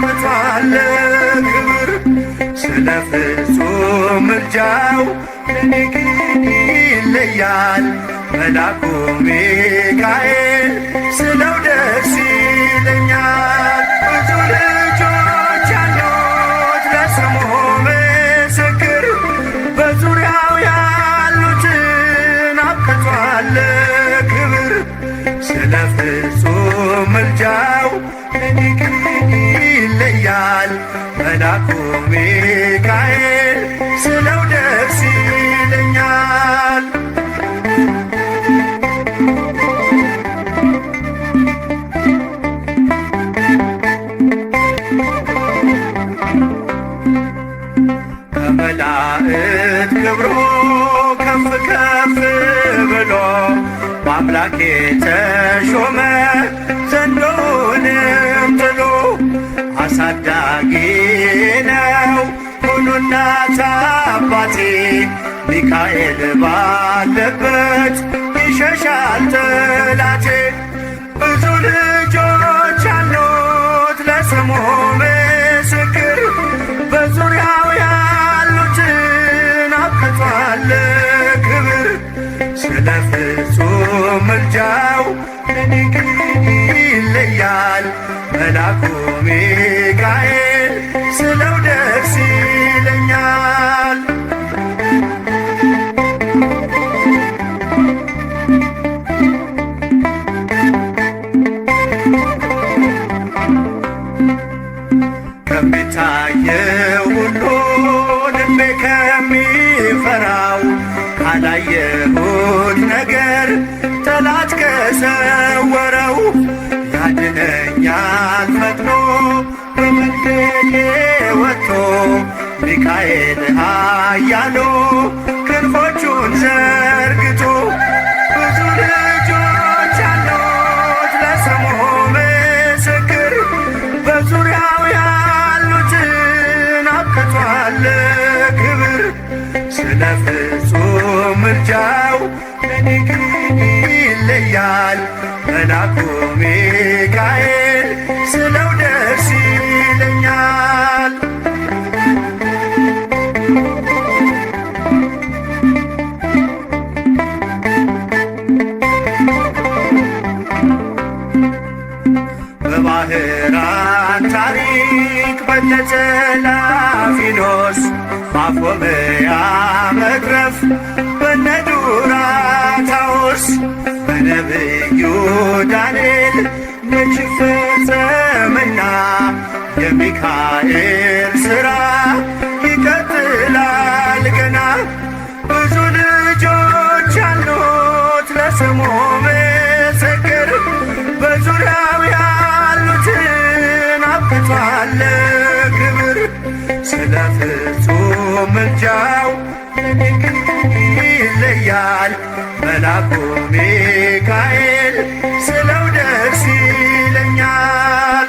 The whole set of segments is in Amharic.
አብቅቷል ክብር ስለ ፍጹም ምልጃው ለኔ ግን ይለያል መላኩ ሚካኤል ስለው ደስ ይለኛል። ብዙ ልጆች አሉት ለስሙ ምስክር በዙሪያው ያሉትን አብቅቷል ክብር ስለ ፍጹም ምልጃው ለኔ ግን ይለያል መላኩ ሚካኤል ስለው ደስ ይለኛል። ከመላእክት ክብሩ ከፍ ከፍ ብሎ በአምላክ የተሾመ ዘንዶውንም ጥሎ አሳዳጊ ነው ሁሉ እናት አባቴ ሚካኤል ባለበት ይሸሻል ጠላቴ። ብዙ ልጆች አሉት ለስሙ ምስክር በዙሪያው ያሉትን አብቅቷል ክብር ስለ ፍጹም ምልጃው ለኔ ግን ይለያል መላኩ ሚካኤል ስለው ደስ ይለኛል። ከሚታየው ሁሉ ልቤ ከሚፈራው ካላየሁት ነገር ጠላት ከሰወረው ያድነኛል ፈጥኖ በመንገዴ ወጥቶ ሚካኤል ኃያሉ ክንፎቹን ዘርግቶ። ብዙ ልጆች አሉት ለስሙ ምስክር በዙሪያው ያሉትን አብቅቷል ክብር ስለ ፍጹም ምልጃው ለኔ ግን ይለያል መላኩ ሚካኤል ስለው ደስ ይለኛል። በባህራን ታሪክ በነዘላፊኖስ ማፎመያ መትረፍ በነዱራታዎስ በነብዩ ዳንኤል መች ፈጸመና የሚካኤል ሥራ ይቀጥላል ገና። ብዙ ልጆች አሉት ለስሙ ምስክር በዙሪያው ያሉትን አብቅቷል ክብር ስለ ፍጹም ምልጃው ለኔ ግን ይለያል መላኩ ሚካኤል ስለው ደስ ይለኛል።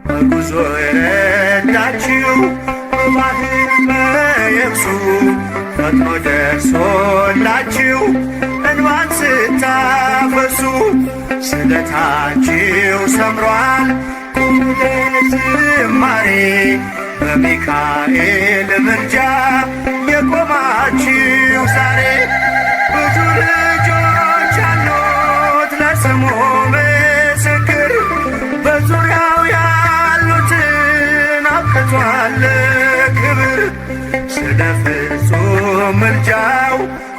በጉዞ የረዳችው በባህር በየብሱ ፈጥኖ ደርሶላችሁ እንባን ስታፈሱ ስለታችሁ ሰምሯል ቁሙ ለዝማሬ በሚካኤል ምልጃ የቆማችሁ ዛሬ። ብዙ ልጆች አሉት ለስሙ ምስክር በዙሪያው ያሉትን አብቅቷል ክብር ስለ ፍጹም ምልጃው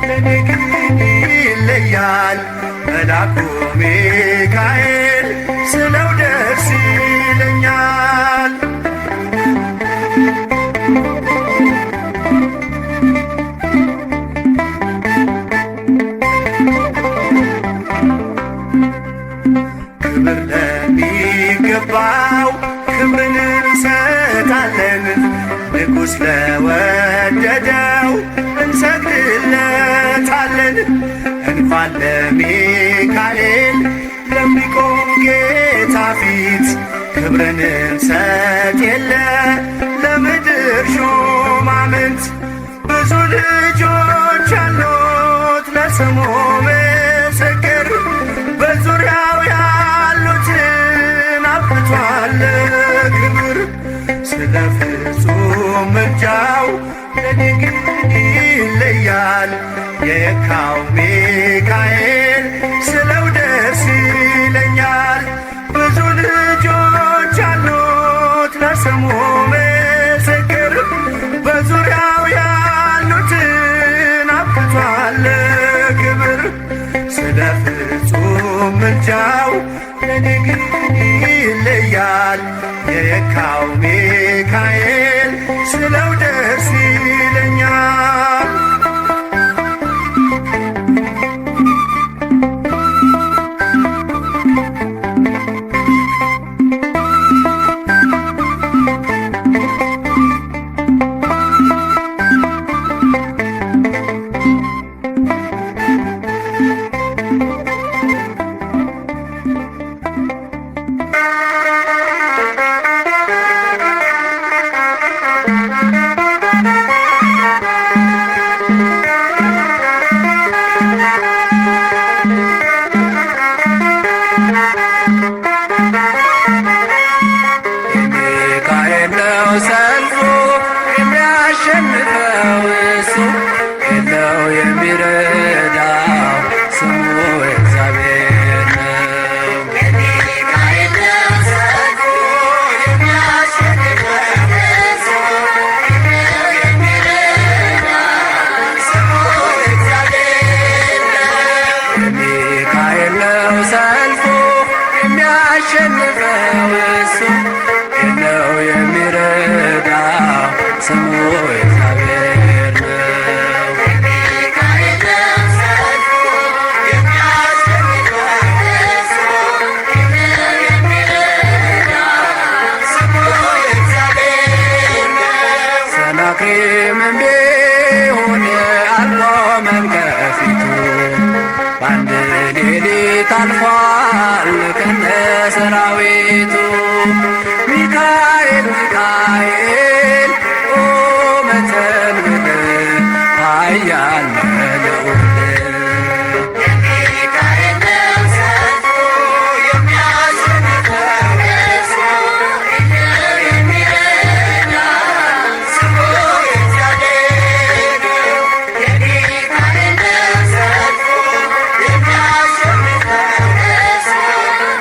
ለኔ ግን ይለያል መላኩ ሚካኤል ስለው ደስ ይለኛል። ክብር ለሚገባው ክብርን እንሰጣለን ንጉሥ ለወደደው እንሰግድለታለን። እንኳን ለሚካኤል ለሚቆም ጌታ ፊት ክብርን እንሰጥ የለ ለምድር ሹማምንት። ብዙ ልጆች አሉት ለስሙ ምስክር በዙሪያው ያሉትን አብቅቷል ክብር። ስለ ፍጹም ምልጃው ለኔ ግን ይለያል የካው ሚካኤል ስለው ደስ ይለኛል። ብዙ ልጆች አሉት ለስሙ ምስክር በዙሪያው ያሉትን አብቅቷል ክብር። ስለ ፍጹም ምልጃው ለኔ ግን ይለያል የካው ሚካኤል ስለው ደስ ይለኛል። ሰልፉ የሚያሸንፈው እሱ የለው የሚረዳው ስሙ እግዚአብሔር ነው። የሚካኤል ነው ሰልፉ የሚያሸንፈው እሱ የለው የሚረዳው ስሙ እግዚአብሔር ነው። የሚካኤል ነው ሰልፉ የሚያሸንፈው እሱ የለው የሚረዳው ስሙ እግዚአብሔር ነው። የሚካኤል ነው ሰልፉ የሚያሸንፈው እሱ የለው የሚረዳው ስሙ እግዚአብሔር ነው። ሰናክሬምም ቢሆን አልቆመም ከፊቱ በአንድ ሌሊት አልፏል ከነ ሰራዊቱ። ሚካኤል ሚካኤል ቆመ ተንበል ኃያል ልዑል። የሚካኤል ነው ሰልፉ የሚያሸንፈው እሱ የለው የሚረዳው ስሙ እግዚአብሔር ነው። የሚካኤል ነው ሰልፉ የሚያሸንፈው እሱ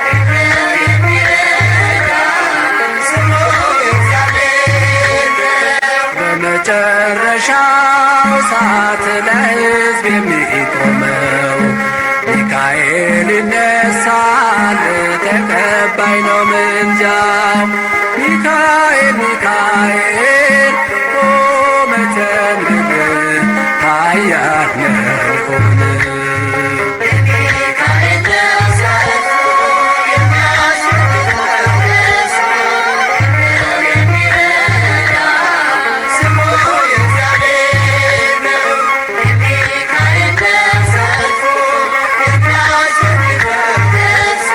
የለው የሚረዳው ስሙ እግዚአብሔር ነው። በመጨረሻው ሰዓት ለሕዝብ የሚቆመው ሚካኤል ይነሳል ተቀባይ ነው ምልጃው። ሚካኤል ሚካኤል ቆመ ተንበል ኃያል ልዑል። የሚካኤል ነው ሰልፉ የሚያሸንፈው እሱ የለው የሚረዳው ስሙ እግዚአብሔር ነው። የሚካኤል ነው ሰልፉ የሚያሸንፈው እሱ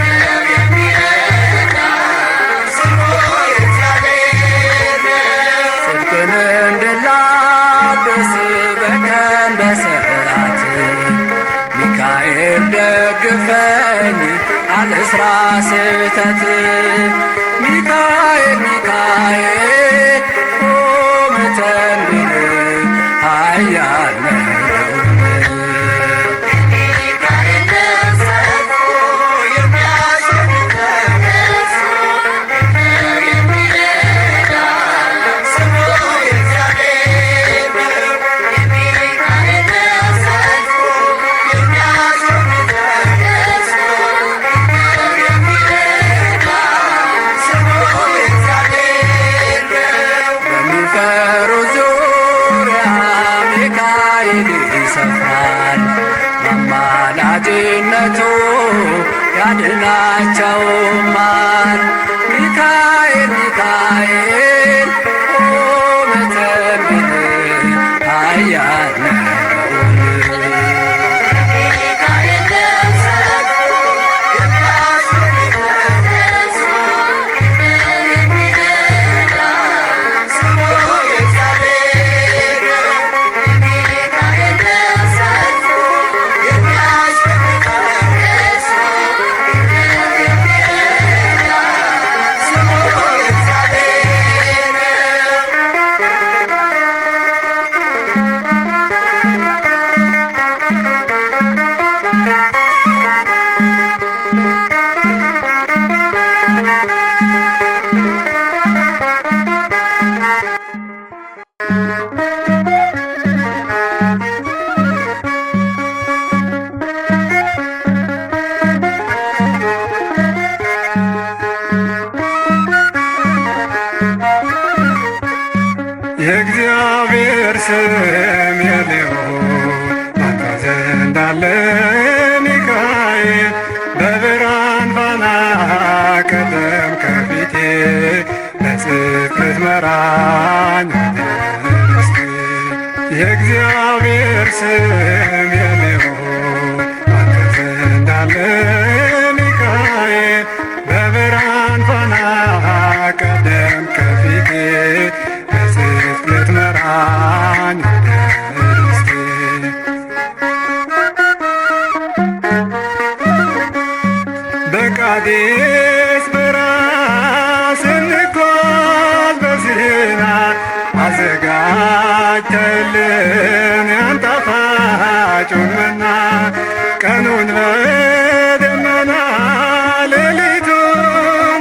የለው የሚረዳው ስሙ እግዚአብሔር ነው። ጽድቅን እንድላበስ በቀን በሰዓት ሚካኤል ደግፈኝ አልስራ ስህተት። ሚካኤል ሚካኤል ቆመ ተንበል ኃያል ልዑል። የሚካኤል ነው ሰልፉ የሚያሸንፈው እሱ የለው የሚረዳው ስሙ እግዚአብሔር ነው። የሚካኤል ነው ሰልፉ የሚያሸንፈው እሱ የለው የሚረዳው ስሙ እግዚአብሔር ነው። በሚፈሩ ዙሪያ ሚካኤል ይሰፍራል በአማላጅነቱ ያድናቸውማል። ሚካኤል ሚካኤል ቆመ ተንበል ኃያል ልዑል። የሚካኤል ነው ሰልፉ የሚያሸንፈው እሱ የለው የሚረዳው ስሙ እግዚአብሔር ነው። የእግዚአብሔር ስም የልዑል ባንተ ዘንድ አለ ሚካኤል በብርሃን ፋና ቀደም ከፊቴ በጽድቅ ልትመራኝ መንግሥቴ የእግዚአብሔር ስም የልዑል ባንተ ዘንድ አለ ሚካኤል በብርሃን ፋና ቀደም ከፊቴ በጽድቅ ልትመራኝ መንግሥቴ በቃዴስ በረሃ ስንጓዝ በሲና አዘጋጀህልን ያን ጣፋጩን መና ቀኑን በደመና ሌሊቱን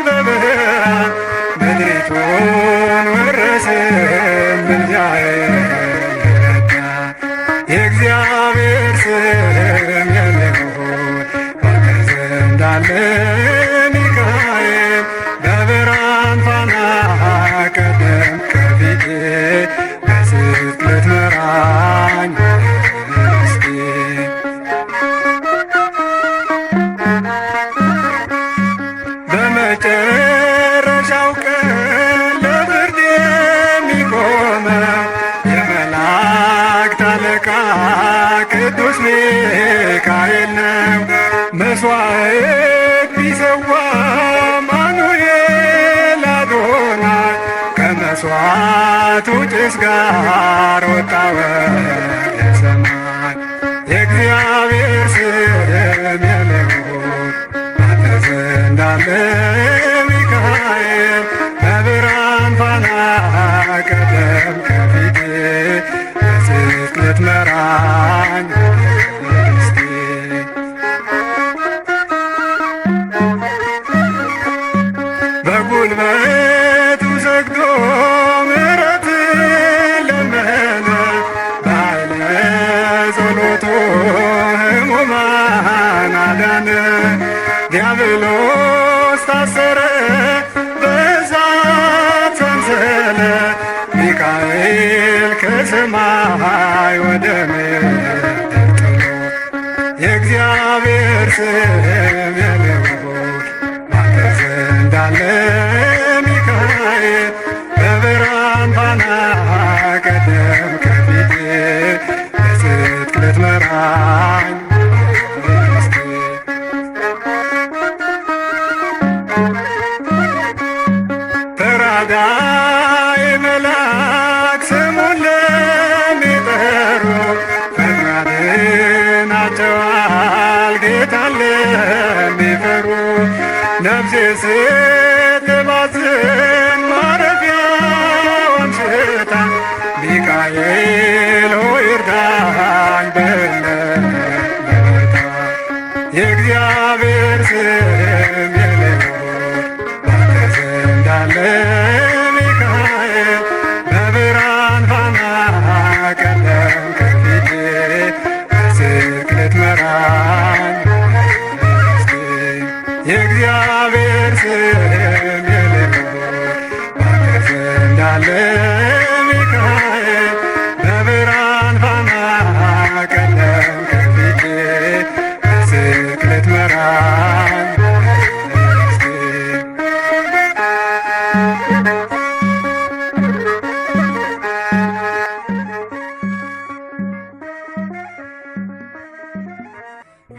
በብርሃን ምድሪቱን ወረስን ምልጃዬ ረዳ የእግዚአብሔር ስም የልዑል ባንተ ዘንድ አለ ሚካኤል በብርሃን ፋና ቀደም ከፊቴ በጽድቅ ልትመራኝ መንግሥቴ በመጨረሻው ቀን ለፍርድ የሚቆመው የመላእክት አለቃ ቅዱስ ሚካኤል ነው። መሥዋዕት ቢሰዋ አማኑኤል አዶናይ ከመሥዋዕቱ ጭስ ጋር ወጣ ወደ ሰማይ የእግዚአብሔር ስም የልዑል ባንተ ዘንድ አለ ሚካኤል በብርሃን ፋና ቀደም ከፊቴ በጽድቅ ልትመራኝ መንግሥቴ በጉልበቱ ሰግዶ ምሕረትን ለመነ በኃይለ ጸሎቱ ሕሙማን አዳነ ዲያብሎስ ታሰረ በእሳት ሰንሰለት ሚካኤል ከሰማይ ወደ ምድር ጥሎ የእግዚአብሔር ስም የልዑል ባንተ ዘንድ አለ ሚካኤል በብርሃን ፋና ቀደም ከፊቴ በጽድቅ ልትመራኝ መንግሥቴ ተራዳኢ መልአክ ስሙን ለሚጠሩ ፈጥኖ ያድናቸዋል ጌታን ለሚፈሩ ነፍሴ ስትባዝን ማረፊያዋን ሽታ ሚካኤል ሆይ እርዳኝ በርታ የእግዚአብሔር ስም የልዑል ባንተ ዘንድ አለ ሚካኤል በብርሃን ፋና ቀደም ከፊቴ በጽድቅ ልትመራኝ መንግሥቴ የእግዚአብሔር ስም የልዑል ባንተ ዘንድ አለ ሚካኤል በብርሃን ፋና ቀደም ከፊቴ በጽድቅ ልትመራኝ መንግሥቴ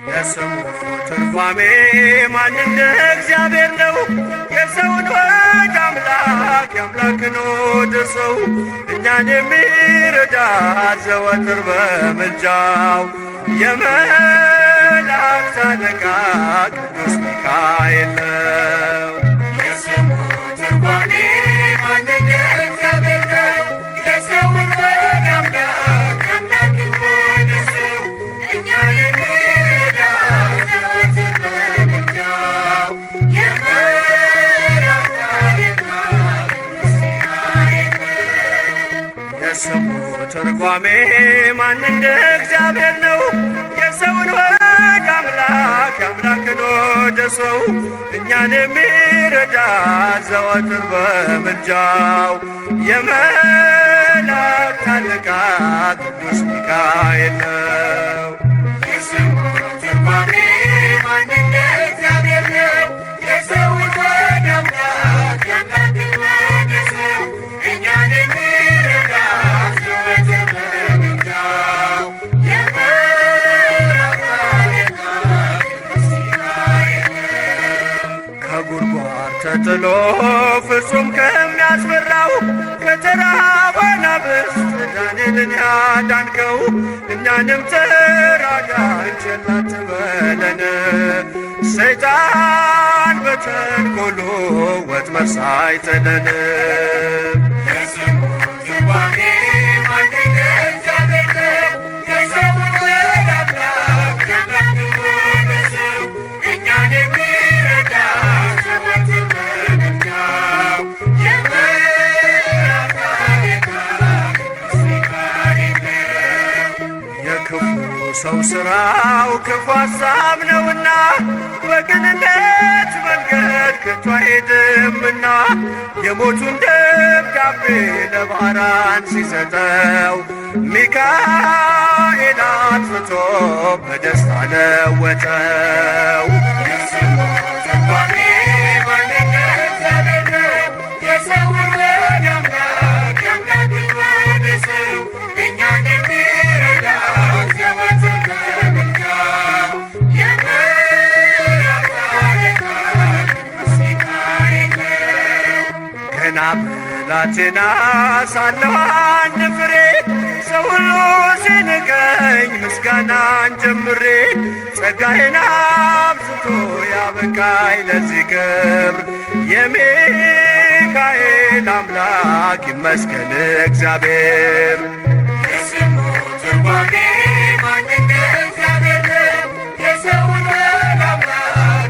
የስሙ ትርጓሜ ማን እንደ እግዚአብሔር ነው? የሰውን ወድ አምላክ የአምላክን ወድ ሰው እኛን የሚረዳ ዘወትር በምልጃው የመላእክት አለቃ ቅዱስ ሚካኤል ነው። የስሙ ትርጓሜ ማን እንደ እግዚአብሔር ነው? የሰውን ወድ አምላክ የአምላክን ወድ ሰው እኛን የሚረዳ ዘወትር በምልጃው የመላእክት አለቃ ቅዱስ ሚካኤል ነው። የስሙ ትርጓሜ ማን እንደ እግዚአብሔር ነው? የሰውን ወድ አምላክ የአምላክን ወድ ሰው እኛን የሚረዳ ዘወትር በምልጃው የመላእክት አለቃ ቅዱስ ሚካኤል ነው። የስሙ ትርጓሜ ማን እንደ እግዚአብሔር ነው። የሰውን ወደ አምላክ የአምላክን ወደ ሰው እኛን የሚረዳ ዘወትር በምልጃው የመላእክት አለቃ ቅዱስ ሚካኤል ነው። ከጉድጓድ ተጥሎ ፍጹም ከሚያስፈራው ከተራበ አናብስት ዳንኤልን ያዳንከው እኛንም ተራዳን ቸል አትበለን። ሰይጣን በተንኰሉ ወጥመድ ሳይጥለን የስሙ ትርጓሜ ማን እንደ እግዚአብሔር ነው። የሰውን ወደ አምላክ የአምላክን ወደ ሰው እኛን የሚረዳ ዘወትር በምልጃው የመላእክት አለቃ ቅዱስ ሚካኤል ነው። የክፉ ሰው ሥራው ክፉ ሐሳብ ነውና በቅንነት መንገድ ከቶ አይሄድምና የሞቱን ደብዳቤ ለባህራን ሲሰጠው ሚካኤል አጥፍቶ በደስታ ለወጠው። የስሙ ትርጓሜ ማን እንደ እግዚአብሔር ነው። የሰውን ወደ አምላክ የአምላክን ወደ ሰው እኛን የሚረዳ ዘወትር በምልጃው የመላእክት አለቃ ቅዱስ ሚካኤል ነው። ገና ብላቴና ሳለሁ አንድ ፍሬ ሰው ሁሉ ሲንቀኝ ምስጋናን ጀምሬ ጸጋዬን አብዝቶ ያበቃኝ ለዚህ ክብር የሚካኤል አምላክ ይመስገን እግዚአብሔር። የስሙ ትርጓሜ ማን እንደ እግዚአብሔር ነው። የሰውን ወደ አምላክ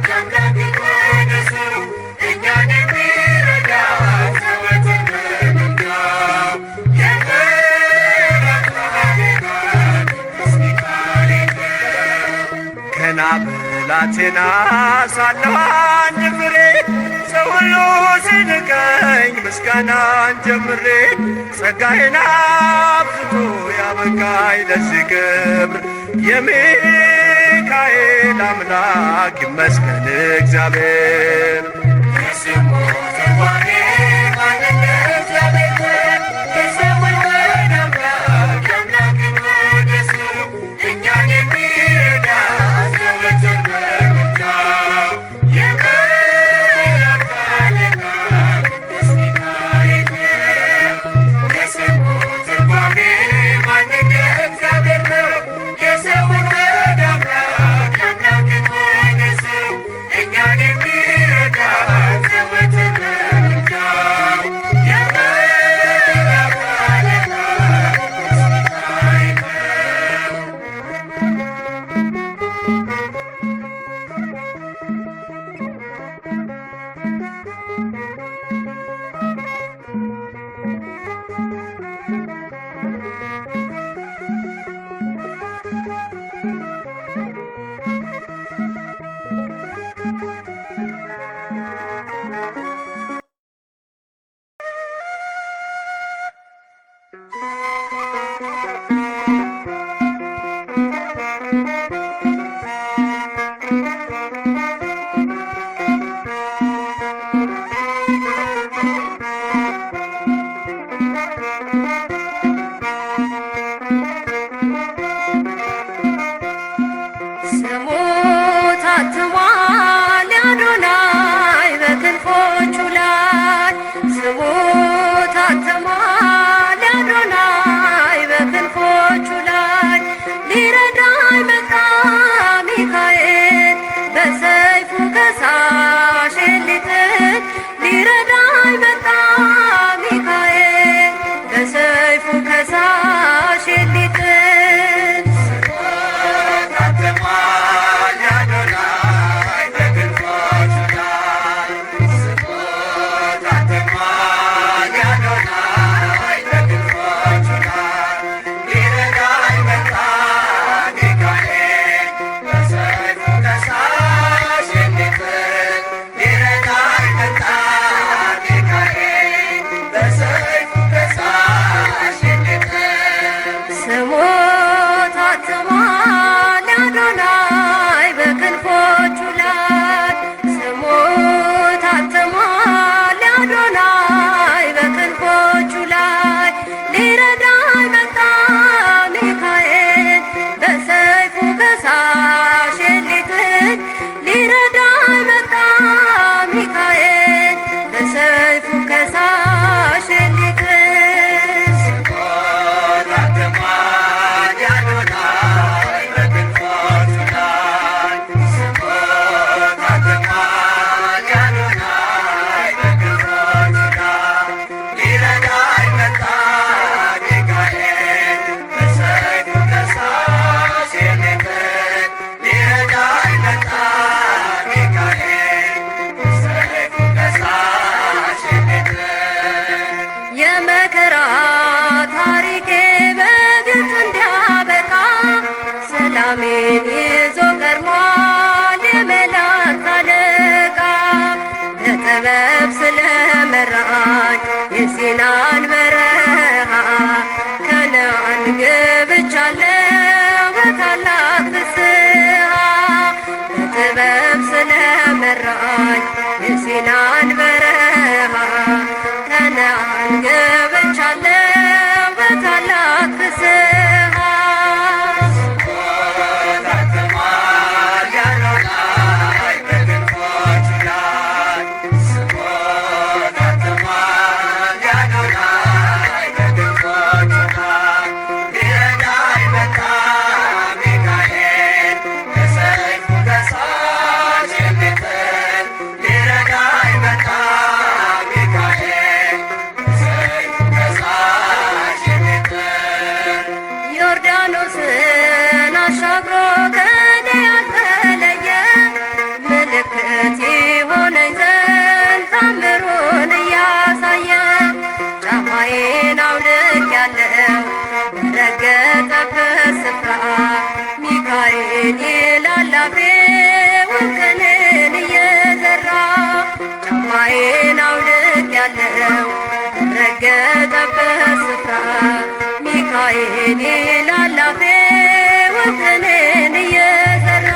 የአምላክን ወደ ሰው እኛን የሚረዳ ዘወትር በምልጃው የመላእክት አለቃ ቅዱስ ሚካኤል ነው። ገና ብላቴና ሳለሁ አንድ ፍሬ ሰው ሁሉ ሲንቀኝ ምስጋናን ጀምሬ ጸጋዬን አብዝቶ ያበቃኝ ለዚህ ክብር የሚካኤል አምላክ ይመስገን እግዚአብሔር። የስሙ ትርጓሜ ማን እንደ እግዚአብሔር ነው። የሰውን ወደ አምላክ የአምላክን ወደ ሰው እኛን የሚረዳ ዘወትር በምልጃው የመላእክት አለቃ ቅዱስ ሚካኤል ነው። የስሙ ትርጓሜ ማን እንደ እግዚአብሔር ነው። የሰውን ወደ አምላክ የአምላክን ወደ ሰው እኛን የሚረዳ ዘወትር በምልጃው የመላእክት አለቃ ቅዱስ ሚካኤል ነው። ስሙ ታትሟል የአዶናይ በክንፎቹ ላይ ስሙ ታትሟል የአዶናይ በክንፎቹ ላይ ሊረዳኝ መጣ ሚካኤል በሰይፉ ከሳሽ ሊጥል ሊረዳኝ መጣ ሚካኤል በሰይፉ ከሳሽ ሊጥል Let's መከራ ታሪኬ በግልጽ እንዲያበቃ ሰላሜን ይዞ ቀርሟል የመላእክት አለቃ። በጥበብ ስለመራኝ የሲናን በረሃ ከነዓን ገብቻለሁ በታላቅ ፍስሐ። በጥበብ ስለመራኝ የሲናን በረሃ ከነዓን ገብቻለሁ በታላቅ ፍስሐ። ዮርዳኖስን አሻግሮ ከኔ ያልተለየ ምልክት ይሆነኝ ዘንድ ታምሩን እያሳየ ጫማዬን አውልቄአለሁ በረገጠበት ስፍራ ሚካኤል ይላል አፌ ወርቅን እየዘራ። ጫማዬን አውልቄአለሁ በረገጠበት ስፍራ ሚካኤል ይላል አፌ ወርቅን እየዘራ።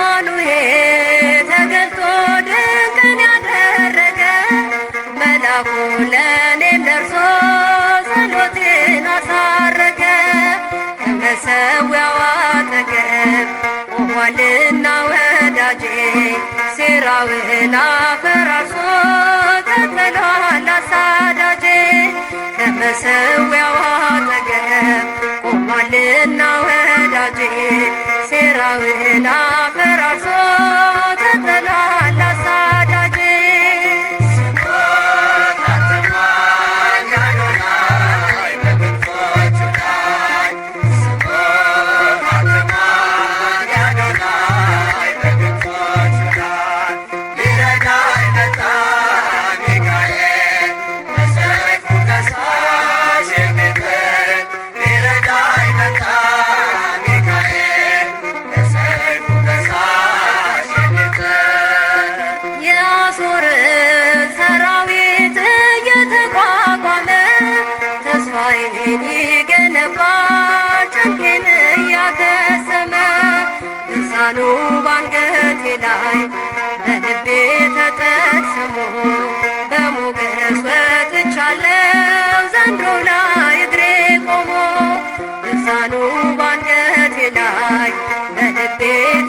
ለአማኑኤል ተገልጦ ድንቅን ያደረገ መልአኩ ለእኔም ደርሶ ጸሎቴን አሳረገ። ከመሠዊያው አጠገብ ቆሟልና ወዳጄ ሴራውን አፈራርሶ ገድሏል አሳዳጄ። ከመሠዊያው አጠገብ ቆሟልና ወዳጄ ሴራውን አፈራርሶ ገድሏል አሳዳጄ። የአሦርን ሰራዊት እየተቋቋመ ተስፋዬን ይገነባል ጭንቄን እያከሰመ። ልሳኑ ባንገቴ ላይ በልቤ ተጠቅስሞ በሞገስ ወጥቻለሁ ዘንድሮ ላይ እግሬ ቆሞ። ልሳኑ ባንገቴ ላይ በልቤ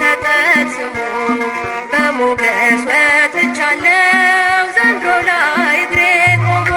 ተጠቅስሞ በሞገስ ወጥቻለሁ ዘንድሮ ላይ እግሬ ቆሞ።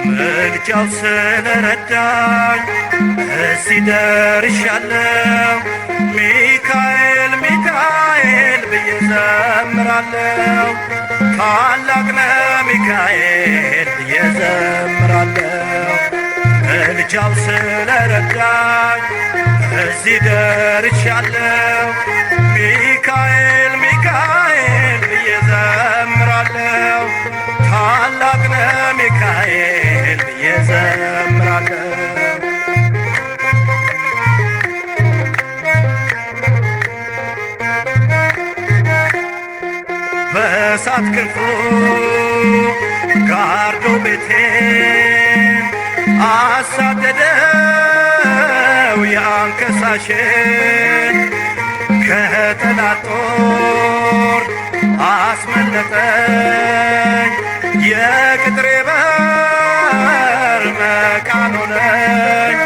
ምልጃው ስለረዳኝ እዚህ ደርሻለሁ። ሚካኤል ሚካኤል ብዬ ዘምራለሁ። ታላቅ ነህ ሚካኤል ብዬ ዘምራለሁ። ምልጃ ምልጃው ስለረዳኝ እዚህ ደርሻለሁ። ሚካኤል ሚካኤል ብዬ ዘምራለሁ። ታላቅ ነህ ሚካኤል ብዬ ዘምራለሁ። በእሳት ክንፉ ጋርዶ ቤቴን አሳደደው የአንከሳሽን ከጠላት ጦር አስመለጠኝ። የቅጥሬ በር መቃን ሆነኝ።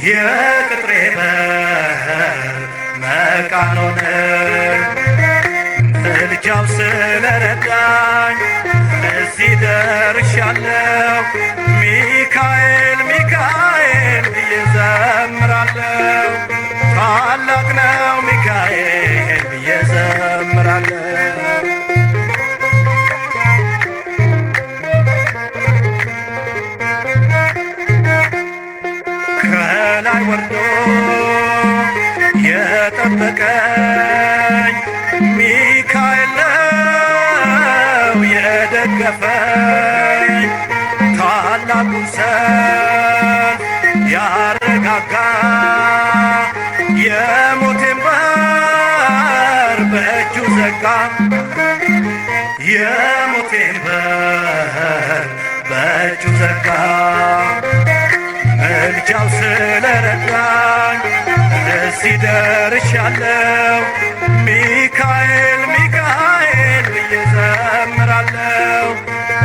የቅጥሬ በር መቃን ሆነኝ። ምልጃው ስለረዳኝ እዚህ ደርሻለሁ። ሚካኤል ሚካኤል ብዬ ዘምራለሁ። ታላቅ ነው ሚካኤል ብዬ ዘምራለሁ። ከላይ ወርዶ የጠበቀኝ ሚካኤል ነው የደገፈኝ። ታላቁን ሰልፍ ያረጋጋ የሞቴን በር በእጁ ዘጋ። የሞቴን በር በእጁ ዘጋ። ምልጃው ስለረዳኝ እዚህ ደርሻለሁ። ሚካኤል ሚካኤል ብዬ ዘምራለሁ።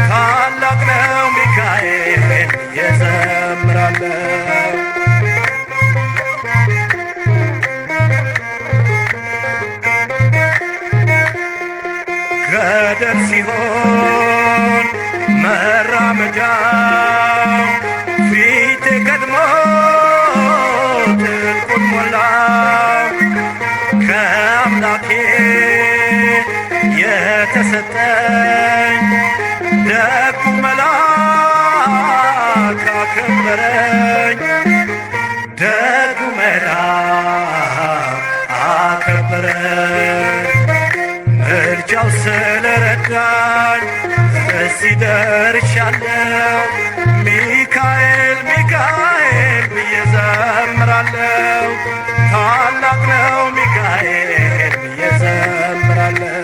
ታላቅ ነው ሚካኤል ብዬ ዘምራለሁ። ገደል ሲሆን መራመጃው ፊቴ ቀድሞ ጥልቁን ሞላው። ከአምላኬ የተሰጠኝ ደጉ መልአክ አከበረኝ። ደጉ መልአክ አከበረኝ። ምልጃው ስለረዳኝ እዚህ ደርሻለሁ። ሚካኤል ሚካኤል ብዬ ዘምራለሁ። ታላቅ ነው ሚካኤል ብዬ ዘምራለሁ።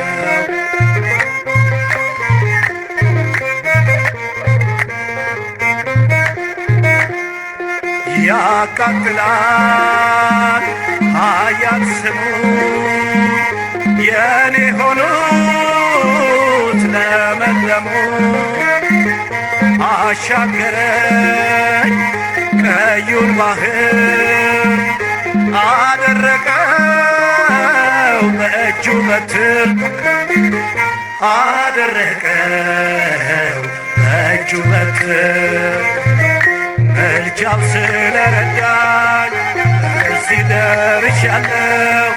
ያቃጥላል ኃያል ስሙ የኔ ሆኑት ለመለሙ። አሻገረኝ ቀዩን ባህር አደረቀው በእጁ በትር። አደረቀው በእጁ በትር። ምልጃው ስለረዳኝ እዚህ ደርሻለሁ።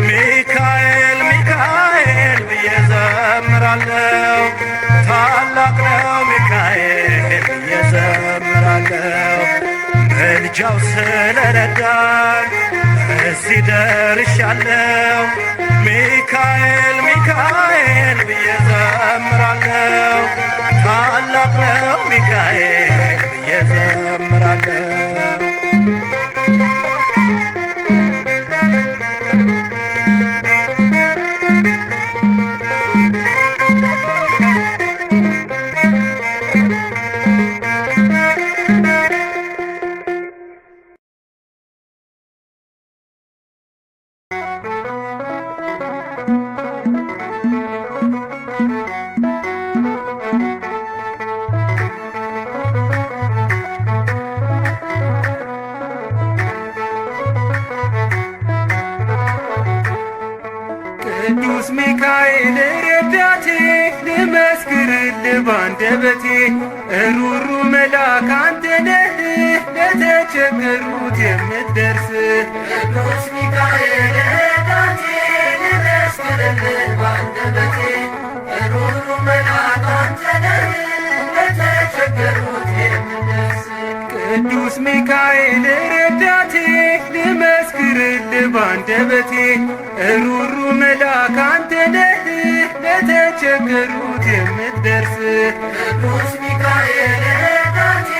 ሚካኤል ሚካኤል ብዬ ዘምራለሁ። ታላቅ ነው ሚካኤል ብዬ ዘምራለሁ። ምልጃው ስለረዳኝ እዚህ ደርሻለሁ። ሚካኤል ሚካኤል ብዬ ዘምራለሁ። ታላቅ ነው ሚካኤል ብዬ ዘምራለሁ። ቅዱስ ሚካኤል ረዳቴ ልመስክርልህ ባንደበቴ። ሩሩ መልአክ አንተ ነህ ለተቸገሩት የምትደርስ። ቅዱስ ሚካኤል ረዳቴ ልመስክርልህ ባንደበቴ። ሩሩ መልአክ አንተ ነህ ለተቸገሩት የምትደርስ። ቅዱስ ሚካኤል ረዳቴ ልመስክርልህ ባንደበቴ ሩሩ መልአክ አንተ ነህ ለተቸገሩት የምትደርስ ቅዱስ ሚካኤል ረዳቴ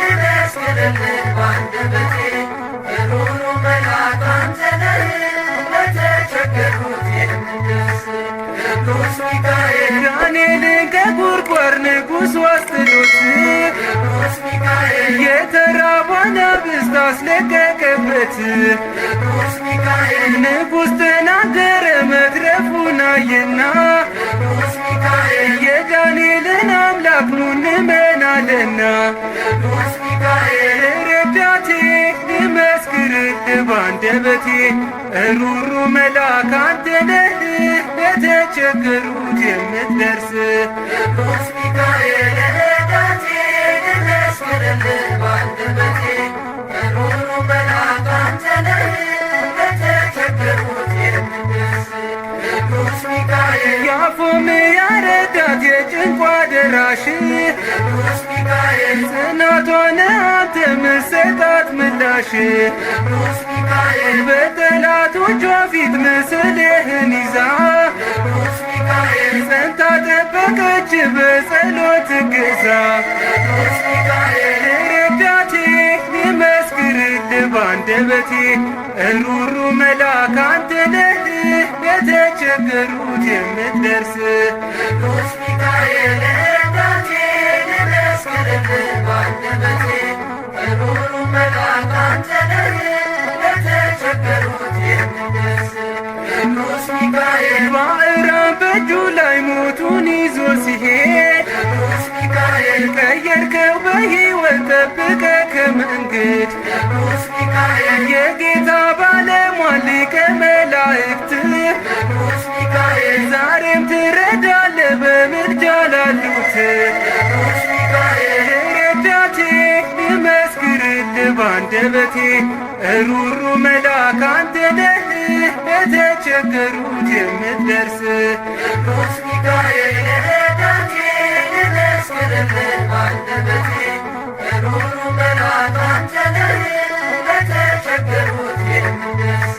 ልመስክርልህ ባንደበቴ ሩሩ መልአክ አንተ ነህ ለተቸገሩት የምትደርስ ቅዱስ ሚካኤል ዳንኤልን ከጉድጓድ ንጉሥ አስጥሎት ቅዱስ ሚካኤል የተራበ አናብስት አስለቀቀበት ቅዱስ ሚካኤል ንጉሥ ተናገረ መትረፉን አየና ቅዱስ ሚካኤል የዳንኤልን አምላክ ኑ እንመን አለና ቅዱስ ሚካኤል ረዳቴ ልመስክርልህ ባንደበቴ ሩሩ መልአክ አንተ ነህ ለተቸገሩት የምትደርስ ቅዱስ ሚካኤል ረዳቴ ልመስክርልህ ባንደበቴ ሩሩ መልአክ አንተ ነህ ለተቸገሩት የምትደርስ ቅዱስ ሚካኤል የአፎምያ ረዳት የጭንቋ ደራሽ ቅዱስ ሚካኤል ጽናቷን አንተ ምሰጣት ምላሽ ቅዱስ ሚካኤል በጠላቶቿ ፊት ምስልህን ይዛ ቅዱስ ሚካኤል ጸንታ ጠበቀች በጸሎት እገዛ ቅዱስ ሚካኤል ረዳቴ ልመስክርልህ ባንደበቴ ሩሩ መልአክ አንተ ነህ ለተቸገሩት የምትደርስ ቅዱስ ሚካኤል ረዳቴ ልመስክርልህ ባንደበቴ ሩሩ መልአክ አንተ ነህ ለተቸገሩት የምትደርስ ቅዱስ ሚካኤል ባዕራን በእጁ ላይ ሞቱን ይዞ ሲሄድ ቅዱስ ሚካኤል ቀየርከው በሕይወት ጠብቀ ከመንገድ ቅዱስ ሚካኤል የጌታ ባለሟል ሊቀ መላእክት ቅዱስ ሚካኤል ዛሬም ትረዳለህ በምልጃ ላሉት ቅዱስ ሚካኤል ረዳቴ ልመስክርልህ ባንደበቴ ሩሩ መልአክ አንተ ነህ ለተቸገሩት የምትደርስ ቅዱስ ሚካኤል ረዳቴ ልመስክርልህ ባንደበቴ ሩሩ መልአክ አንተ ነህ ለተቸገሩት የምትደርስ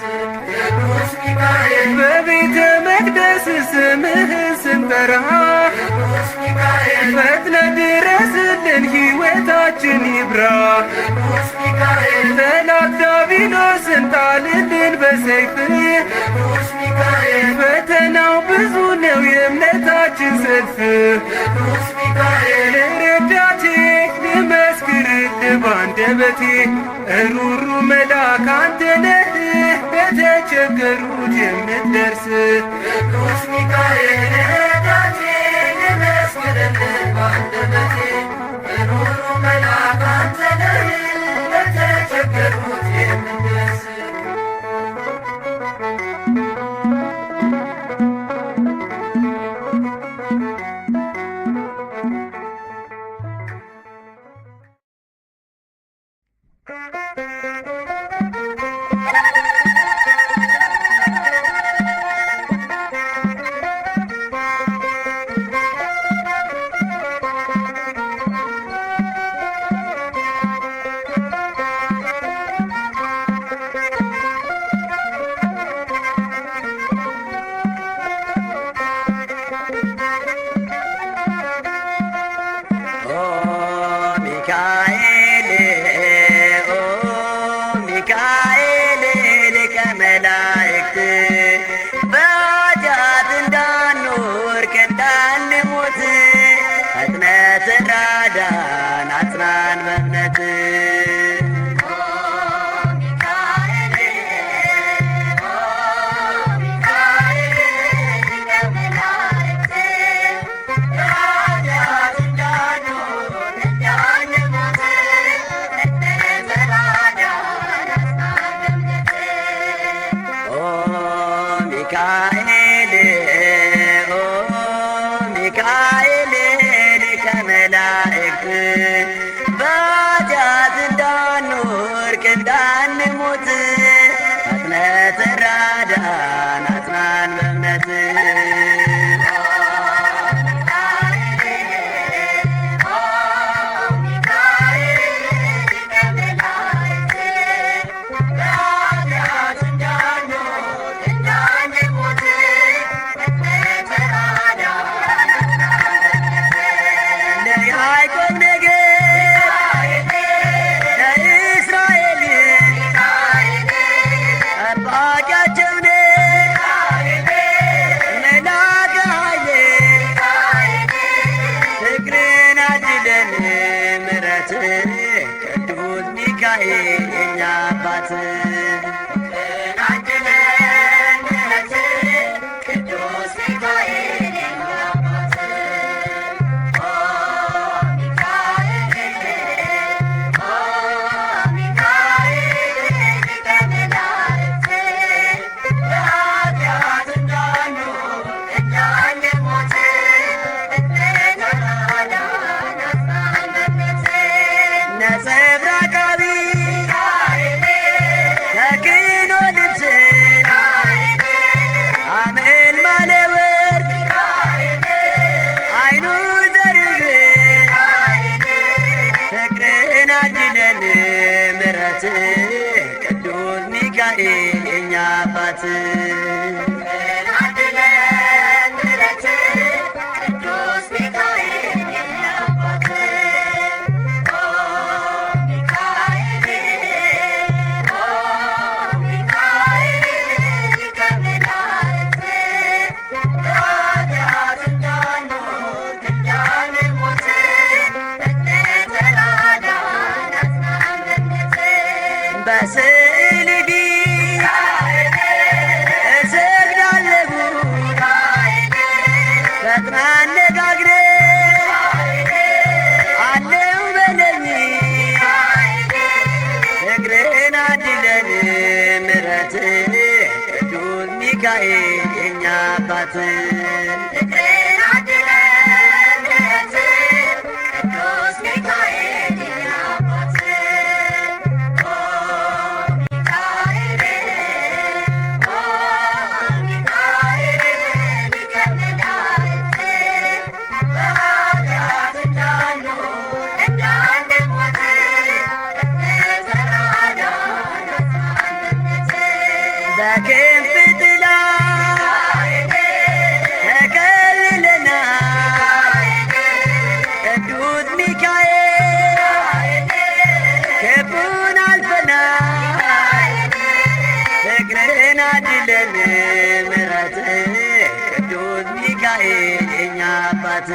ቅዱስ ሚካኤል በቤተ መቅደስ ስምህን ስንጠራ ቅዱስ ሚካኤል ፈጥነ ድረስልን ሕይወታችን ይብራ ቅዱስ ሚካኤል ጠላት ዲያብሎስን ጣልልን በሰይፍ ቅዱስ ሚካኤል ፈተናው ብዙ ነው የእምነታችን ሰልፍ ቅዱስ ሚካኤል ረዳቴ ልመስክርልህ ባንደበቴ ሩሩ መልአክ አንተ ነህ ለተቸገሩት የምትደርስ ቅዱስ ሚካኤል ረዳቴ ልመስክርልህ ባንደበቴ ሩሩ መልአክ አንተ ነህ ለተቸገሩት የምትደርስ ሚካኤል ሊቀ መላእክት በኃጢአት እንዳንወድቅ እንዳንሞት ፈጥነህ ተራዳን አጽናን በእምነት ሚካኤል ሚካኤል ሊቀ መላእክት በኃጢአት እንዳንወድቅ እንዳንሞት ፈጥነህ ተራዳን አጽናን በእምነት ሚካኤል የኛ አባት በስዕል ፊት እሰግዳለሁ ፈጥና አነጋግረኝ አለው በለኝ እግርህን አድለን ምሕረት ቅዱስ ሚካኤል የኛ አባት በክንፍ ጥላ ተከልለናል ቅዱስ ሚካኤል ክፉን አልፈናል ፍቅርን አድለን ምሕረት ቅዱስ ሚካኤል የኛ አባት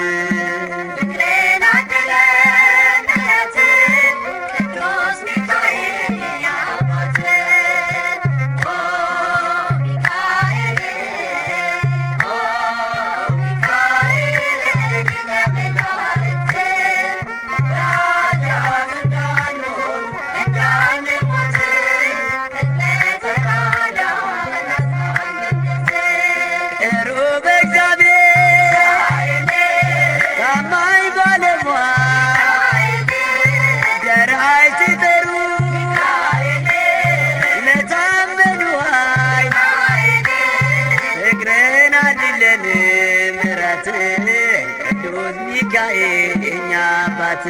ቅዱስ ሚካኤል የኛ አባት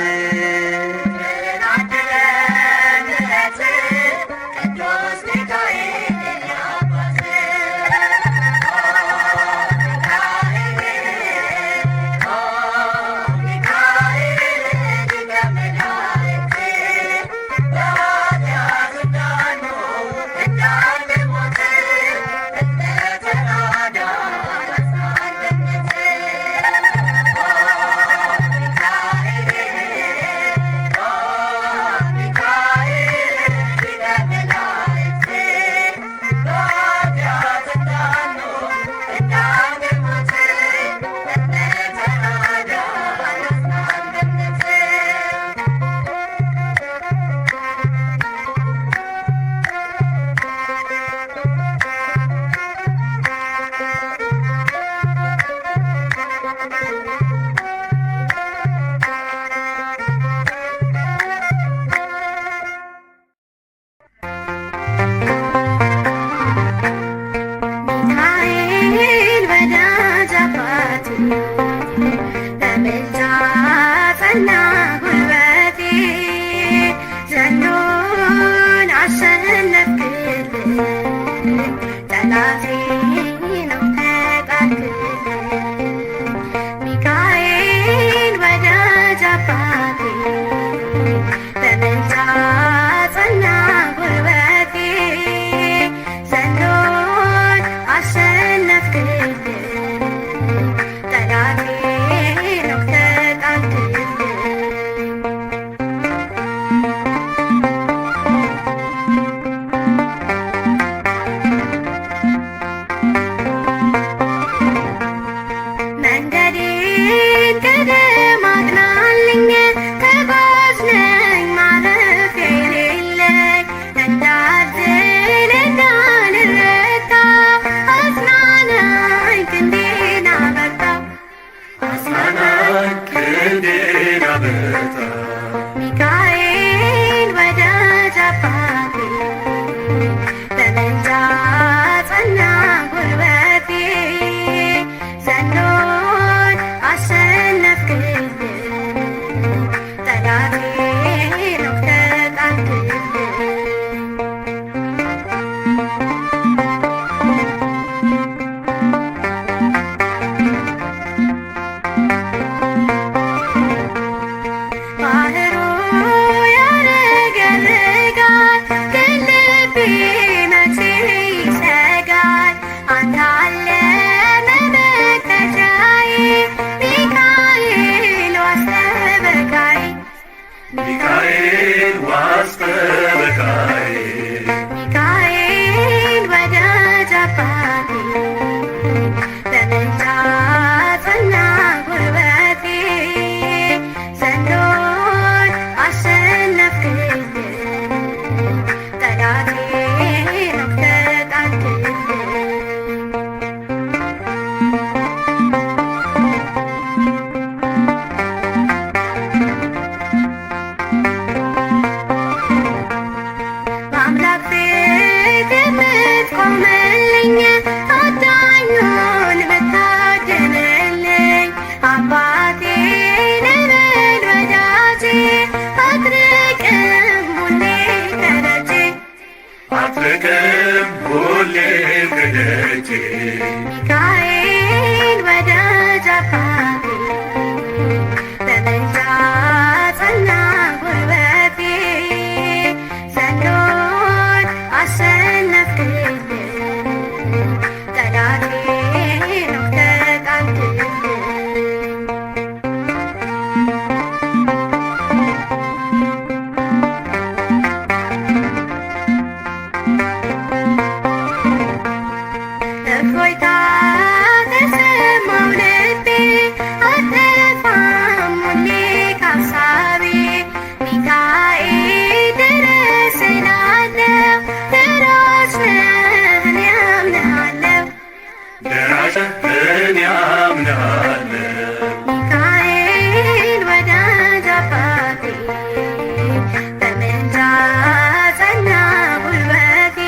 ብትቆምልኝ አዳኙን ብታድንልኝ አባቴ ልበል ወዳጄ አትርቅም ሁሌ ከደጄ አትርቅም ሁሌ ከደጄ ሚካኤል ወዳጅ አባቴ በምልጃ ጸና ጉልበቴ ዘንዶን አሸነፍክልኝ ጠላቴን ተጣልክልኝ እፎይታ ተሰማው ልቤ አልጠፋም ሁሌ ካሳቤ ሚካኤል ድረስ እላለሁ ደራሽ ነህ እኔ አምንሃለሁ ደራሽ እኔ አምንሃለሁ ሚካኤል ወዳጅ አባቴ በምልጃ ጸና ጉልበቴ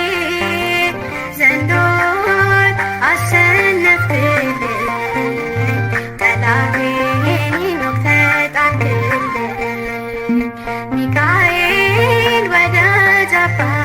ዘንዶን አሸነፍክልኝ ጠላቴን ተጣልክልኝ ሚካኤል ወዳጅ አባቴ